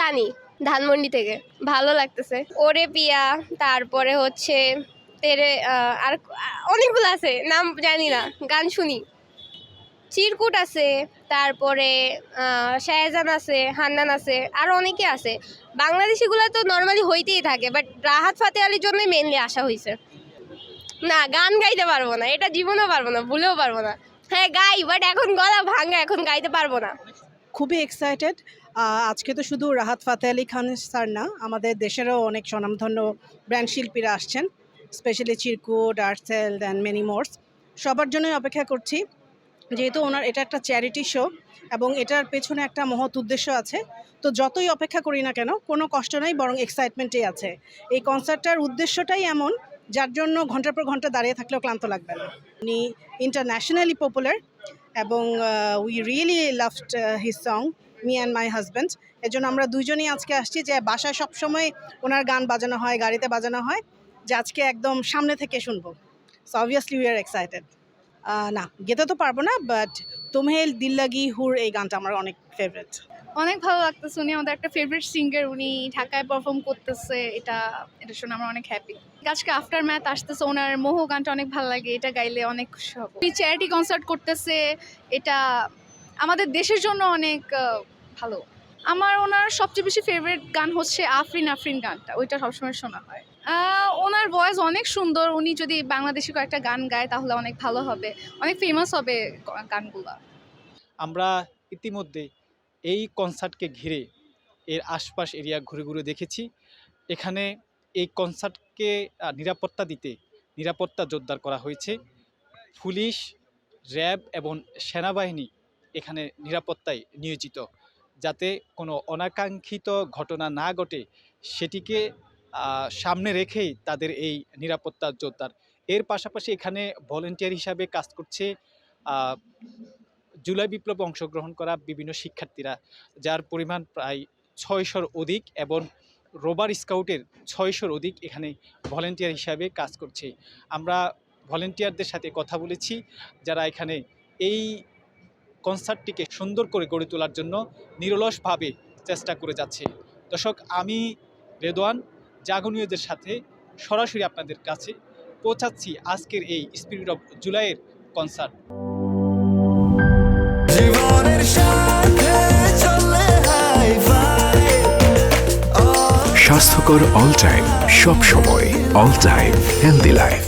সানি ধানমন্ডি থেকে। ভালো লাগতেছে। ওরে পিয়া, তারপরে হচ্ছে তেরে আর অনেকগুলো আছে, নাম জানি না, গান শুনি। চিরকুট আছে, তারপরে শাহজাহান আছে, হান্নান আছে, আরও অনেকে আছে। বাংলাদেশিগুলো তো নর্মালি হইতেই থাকে, বাট রাহাত ফাতে আলীর জন্যই মেনলি আসা হয়েছে। না, গান গাইতে পারবো না, এটা জীবনেও পারবো না, ভুলেও পারবো না। হ্যাঁ গাই, বাট এখন গলা ভাঙা, এখন গাইতে পারবো না। খুবই এক্সাইটেড। আজকে তো শুধু রাহাত ফাতে আলী খান স্যার না, আমাদের দেশেরও অনেক স্বনামধন্য ব্র্যান্ড শিল্পীরা আসছেন, specially Chirkutt, Artcell and many মোরস। সবার জন্যই অপেক্ষা করছি, যেহেতু এটা একটা চ্যারিটি শো এবং এটার পেছনে একটা মহৎ উদ্দেশ্য আছে। তো যতই অপেক্ষা করি না কেন, কোনো কষ্ট নেই, বরং এক্সাইটমেন্টেই আছে। এই কনসার্টটার উদ্দেশ্যটাই এমন, যার জন্য ঘন্টার পর ঘন্টা দাঁড়িয়ে থাকলেও ক্লান্ত লাগবে না। উনি ইন্টারন্যাশনালি পপুলার এবং we really loved his song, me and my husband. এর জন্য আমরা দুইজনই আজকে আসছি, যে বাসায় সবসময় ওনার গান বাজানো হয়, গাড়িতে বাজানো হয়, যে আজকে একদম সামনে থেকে শুনবো। So obviously we are excited. না, গেতে তো পারবো না, বাট তুমহে দিল লাগি হুর এই গানটা আমার অনেক ফেভারিট। অনেক ভালো লাগতেছে, উনি আমাদের একটা ফেভারিট সিঙ্গার, উনি ঢাকায় পারফর্ম করতেছে, এটা শুনে আমরা অনেক হ্যাপি। আজকে আফটার ম্যাথ আসতেছে, ওনার মোহ গানটা অনেক ভালো লাগে, এটা গাইলে অনেক খুশি হব। উনি চ্যারিটি কনসার্ট করতেছে, এটা আমাদের দেশের জন্য অনেক ভালো। আমার ওনার সবচেয়ে বেশি ফেভারিট গান হচ্ছে আফরিন আফরিন গানটা, ওইটা সবসময় শোনা হয়। ওনার ভয়েস অনেক সুন্দর, উনি যদি বাংলাদেশি কয়েকটা গান গায় তাহলে অনেক ভালো হবে, অনেক ফেমাস হবে গানগুলো। আমরা ইতিমধ্যে এই কনসার্টকে ঘিরে এর আশপাশ এরিয়া ঘুরে ঘুরে দেখেছি। এখানে এই কনসার্টকে নিরাপত্তা দিতে নিরাপত্তা জোরদার করা হয়েছে। পুলিশ, র্যাব এবং সেনাবাহিনী এখানে নিরাপত্তায় নিয়োজিত, যাতে কোনো অনাকাঙ্ক্ষিত ঘটনা না ঘটে সেটিকে সামনে রেখেই তাদের এই নিরাপত্তা জোরদার। এর পাশাপাশি এখানে ভলেন্টিয়ার হিসাবে কাজ করছে জুলাই বিপ্লবে অংশগ্রহণ করা বিভিন্ন শিক্ষার্থীরা, যার পরিমাণ প্রায় 600-র অধিক, এবং রোবার স্কাউটের 600-র অধিক এখানে ভলেন্টিয়ার হিসাবে কাজ করছে। আমরা ভলেন্টিয়ারদের সাথে কথা বলেছি, যারা এখানে এই কনসার্টটিকে সুন্দর করে গড়ে তোলার জন্য নিরলসভাবে চেষ্টা করে যাচ্ছে। দর্শক, আমি রেদওয়ান জাগনীয়দের সাথে সরাসরি আপনাদের কাছে পৌঁছাচ্ছি আজকের এই স্পিরিট অফ জুলাইয়ের কনসার্ট। স্বাস্থ্যকর অল টাইম, সব সময় অল টাইম হেলদি লাইফ।